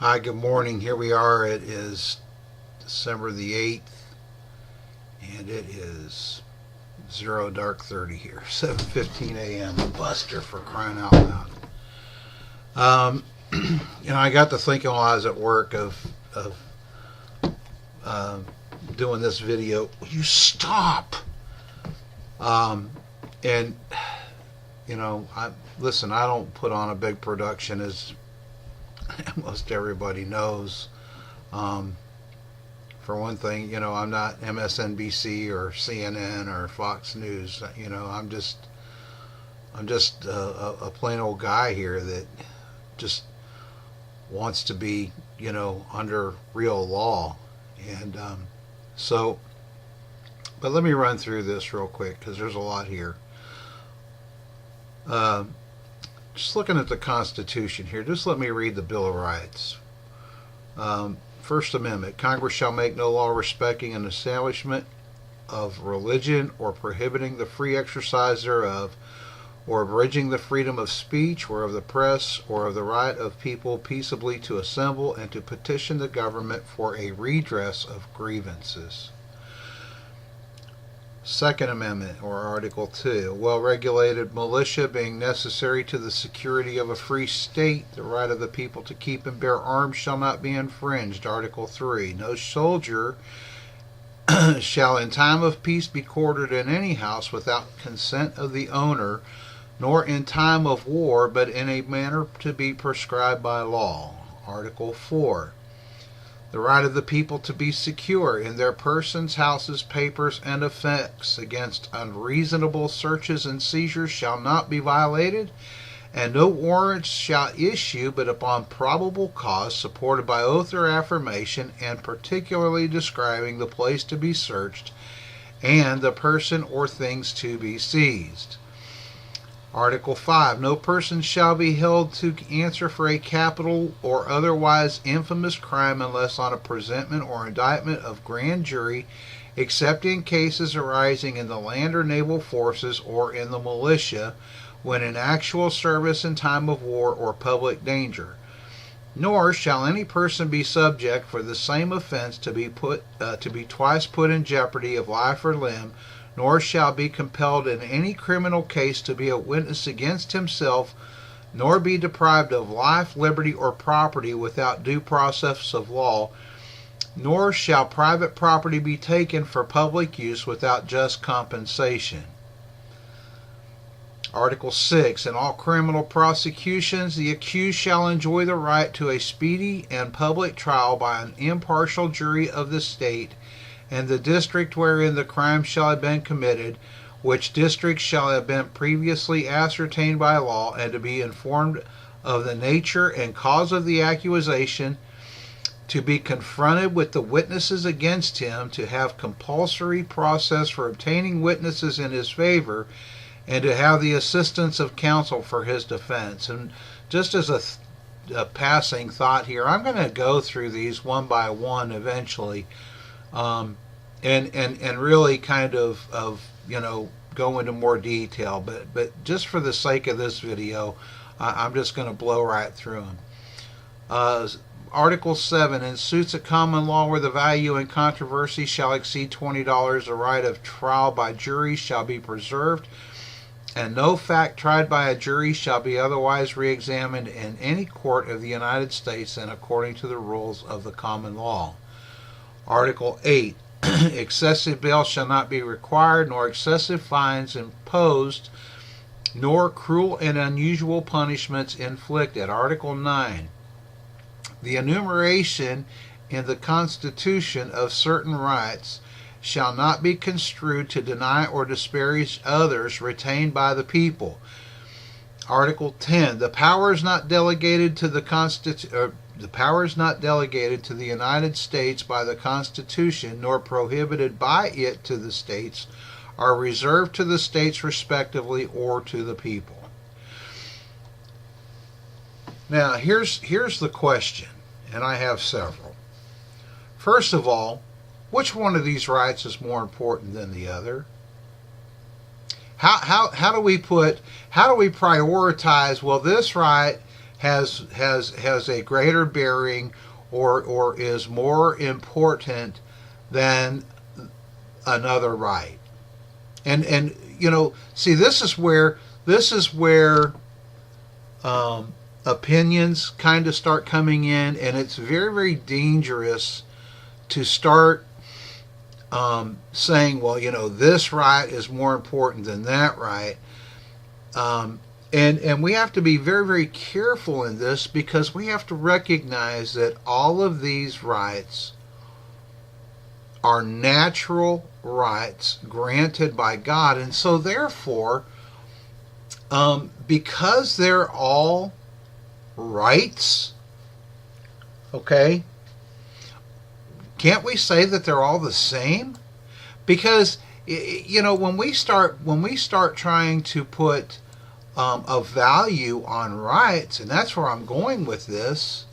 Hi, good morning. Here we are. It is December the 8th, and it is 0 dark 30 here, 7:15 a.m. Buster, for crying out loud. I got to thinking while I was at work of doing this video. Will you stop? And listen. I don't put on a big production, as most everybody knows. For one thing, I'm not MSNBC or CNN or Fox News. I'm just a plain old guy here that just wants to be, under real law. And but let me run through this real quick because there's a lot here. Just looking at the Constitution here, just let me read the Bill of Rights. First Amendment, Congress shall make no law respecting an establishment of religion or prohibiting the free exercise thereof, or abridging the freedom of speech or of the press, or of the right of people peaceably to assemble and to petition the government for a redress of grievances. Second Amendment, or Article 2, well-regulated militia being necessary to the security of a free state, the right of the people to keep and bear arms shall not be infringed. Article 3, no soldier shall in time of peace be quartered in any house without consent of the owner, nor in time of war, but in a manner to be prescribed by law. Article 4, the right of the people to be secure in their persons, houses, papers, and effects against unreasonable searches and seizures shall not be violated, and no warrants shall issue but upon probable cause, supported by oath or affirmation, and particularly describing the place to be searched and the person or things to be seized. Article 5, no person shall be held to answer for a capital or otherwise infamous crime unless on a presentment or indictment of grand jury, except in cases arising in the land or naval forces or in the militia, when in actual service in time of war or public danger. Nor shall any person be subject for the same offense to be twice put in jeopardy of life or limb, nor shall be compelled in any criminal case to be a witness against himself, nor be deprived of life, liberty, or property without due process of law, nor shall private property be taken for public use without just compensation. Article 6, in all criminal prosecutions, the accused shall enjoy the right to a speedy and public trial by an impartial jury of the state, and the district wherein the crime shall have been committed, which district shall have been previously ascertained by law, and to be informed of the nature and cause of the accusation, to be confronted with the witnesses against him, to have compulsory process for obtaining witnesses in his favor, and to have the assistance of counsel for his defense. And just as a passing thought here, I'm going to go through these one by one eventually, and really kind of go into more detail, but just for the sake of this video, I'm just going to blow right through them. Article 7, in suits of common law where the value in controversy shall exceed $20, the right of trial by jury shall be preserved, and no fact tried by a jury shall be otherwise re-examined in any court of the United States than according to the rules of the common law. Article 8, excessive bail shall not be required, nor excessive fines imposed, nor cruel and unusual punishments inflicted. Article 9, the enumeration in the Constitution of certain rights shall not be construed to deny or disparage others retained by the people. Article 10, the powers not delegated to the United States by the Constitution, nor prohibited by it to the states, are reserved to the states respectively or to the people. Now, here's the question, and I have several. First of all, which one of these rights is more important than the other? How do we prioritize? Well, this right has a greater bearing or is more important than another right. And see, this is where opinions kind of start coming in, and it's very, very dangerous to start saying, well, this right is more important than that right. And we have to be very, very careful in this, because we have to recognize that all of these rights are natural rights granted by God. And so therefore, because they're all rights, okay, can't we say that they're all the same? Because when we start trying to put a value on rights, and that's where I'm going with this.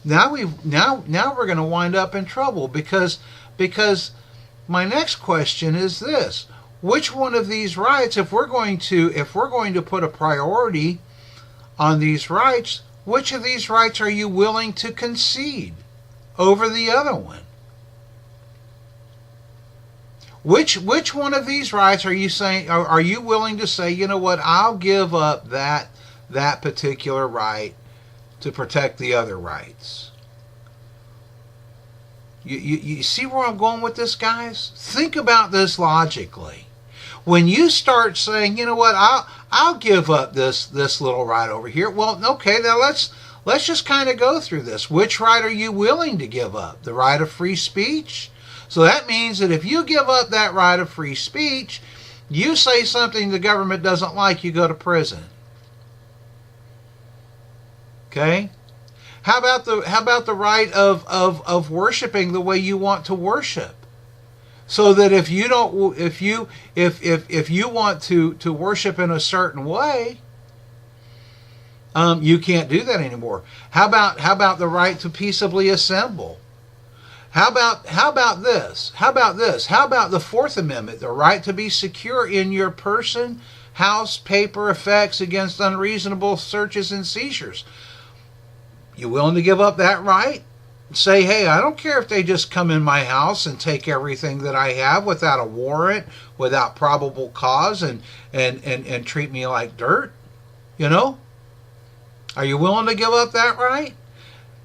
now we're going to wind up in trouble, because my next question is this: which one of these rights, if we're going to put a priority on these rights, which of these rights are you willing to concede over the other one? Which one of these rights are you willing to say, you know what, I'll give up that particular right to protect the other rights? You see where I'm going with this, guys? Think about this logically. When you start saying, you know what, I'll give up this little right over here. Well, okay, now let's just kind of go through this. Which right are you willing to give up? The right of free speech? So that means that if you give up that right of free speech, you say something the government doesn't like, you go to prison. Okay? How about the right of worshiping the way you want to worship? So that if you want to worship in a certain way, you can't do that anymore. How about the right to peaceably assemble? How about this? How about the Fourth Amendment, the right to be secure in your person, house, paper, effects against unreasonable searches and seizures? You willing to give up that right? Say, hey, I don't care if they just come in my house and take everything that I have without a warrant, without probable cause, and treat me like dirt. Are you willing to give up that right?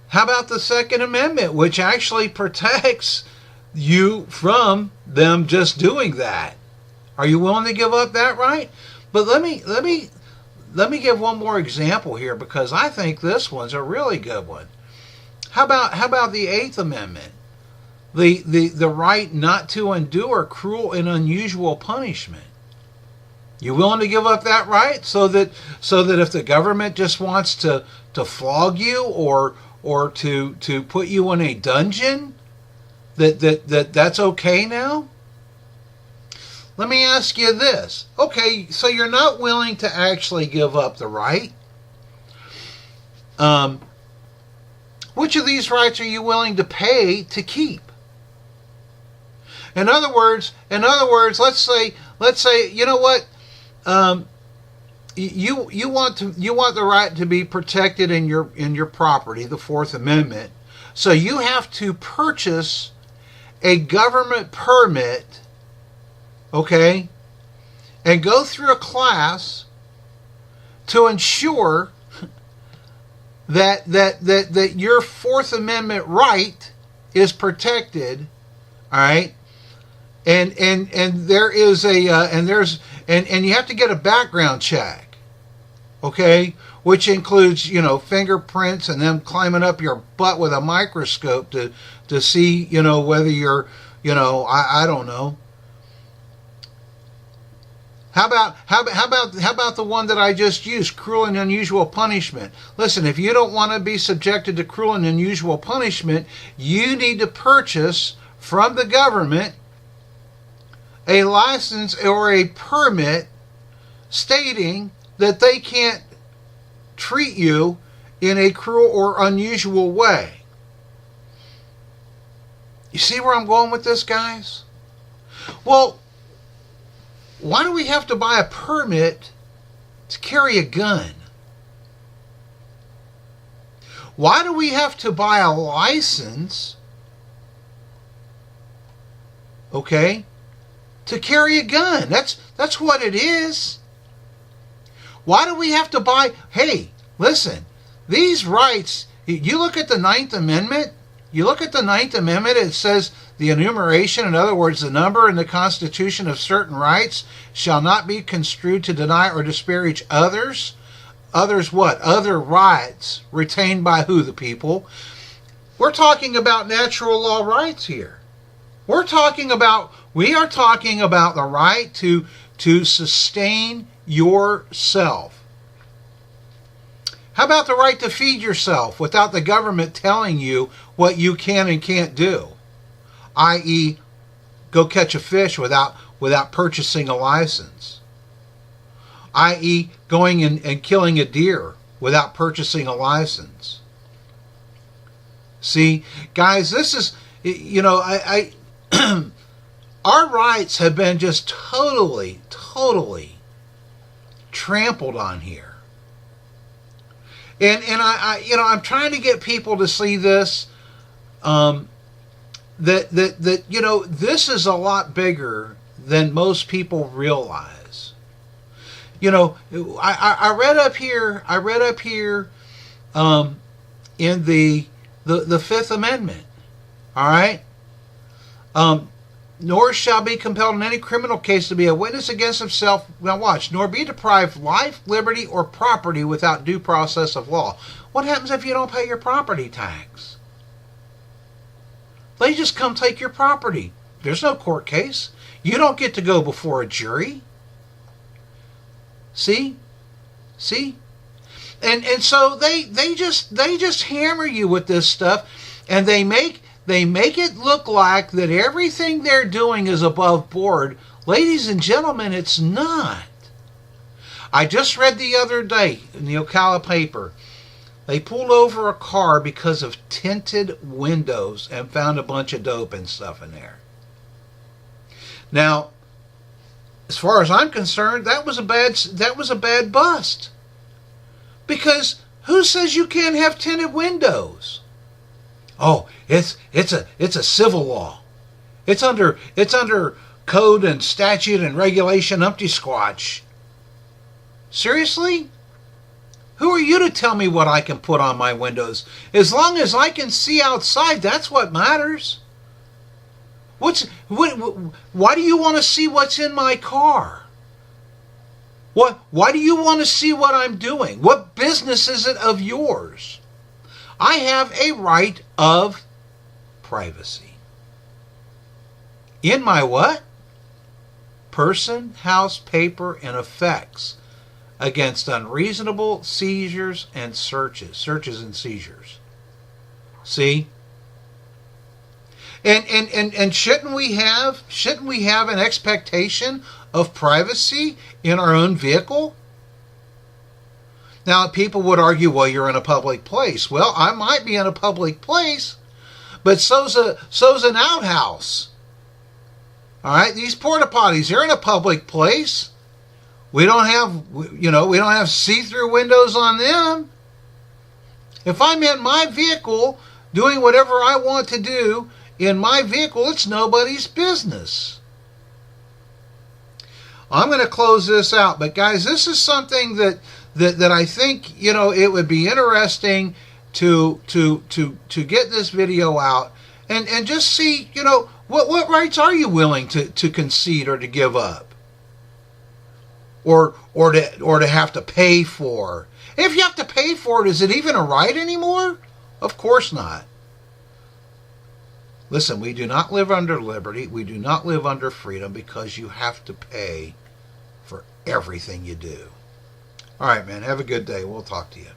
How about the Second Amendment, which actually protects you from them just doing that? Are you willing to give up that right? But let me give one more example here, because I think this one's a really good one. How about the Eighth Amendment? The right not to endure cruel and unusual punishment. You willing to give up that right so that if the government just wants to flog you or to put you in a dungeon, that's okay now? Let me ask you this. Okay, so you're not willing to actually give up the right. Which of these rights are you willing to pay to keep? In other words, let's say, you know what? You want the right to be protected in your property, the Fourth Amendment. So you have to purchase a government permit, okay, and go through a class to ensure that your Fourth Amendment right is protected. All right. And there is and you have to get a background check, okay, which includes fingerprints and them climbing up your butt with a microscope to see whether you're I don't know. How about the one that I just used, cruel and unusual punishment? Listen, if you don't want to be subjected to cruel and unusual punishment, you need to purchase from the government a license or a permit stating that they can't treat you in a cruel or unusual way. You see where I'm going with this, guys? Well, why do we have to buy a permit to carry a gun? Why do we have to buy a license, okay, to carry a gun? That's what it is. Why do we have to buy? Hey, listen, these rights, you look at the Ninth Amendment, it says the enumeration, in other words, the number in the Constitution of certain rights shall not be construed to deny or disparage others. Others what? Other rights retained by who? The people. We're talking about natural law rights here. We are talking about the right to sustain yourself. How about the right to feed yourself without the government telling you what you can and can't do? I.e., go catch a fish without purchasing a license. I.e., going and killing a deer without purchasing a license. See, guys, this is, our rights have been just totally trampled on here. And I'm trying to get people to see this, that this is a lot bigger than most people realize. I read up here in the Fifth Amendment. All right. Nor shall be compelled in any criminal case to be a witness against himself, now watch, nor be deprived life, liberty, or property without due process of law. What happens if you don't pay your property tax? They just come take your property. There's no court case. You don't get to go before a jury. See? And so they just hammer you with this stuff, and they make it look like that everything they're doing is above board. Ladies and gentlemen, it's not. I just read the other day in the Ocala paper, they pulled over a car because of tinted windows and found a bunch of dope and stuff in there. Now, as far as I'm concerned, that was a bad bust. Because who says you can't have tinted windows? Oh, it's a civil law. It's under code and statute and regulation umpty squatch. Seriously? Who are you to tell me what I can put on my windows? As long as I can see outside, that's what matters. Why do you want to see what's in my car? Why do you want to see what I'm doing? What business is it of yours? I have a right of privacy. In my what? Person, house, paper, and effects against unreasonable seizures and searches and seizures. See? And shouldn't we have an expectation of privacy in our own vehicle? Now, people would argue, well, you're in a public place. Well, I might be in a public place, but so's an outhouse. All right, these porta potties, they're in a public place. We don't have see-through windows on them. If I'm in my vehicle doing whatever I want to do in my vehicle, it's nobody's business. I'm going to close this out, but guys, this is something that I think it would be interesting to get this video out and just see what rights are you willing to concede or to give up, or to have to pay for. If you have to pay for it, is it even a right anymore? Of course not. Listen, we do not live under liberty. We do not live under freedom because you have to pay for everything you do. All right, man. Have a good day. We'll talk to you.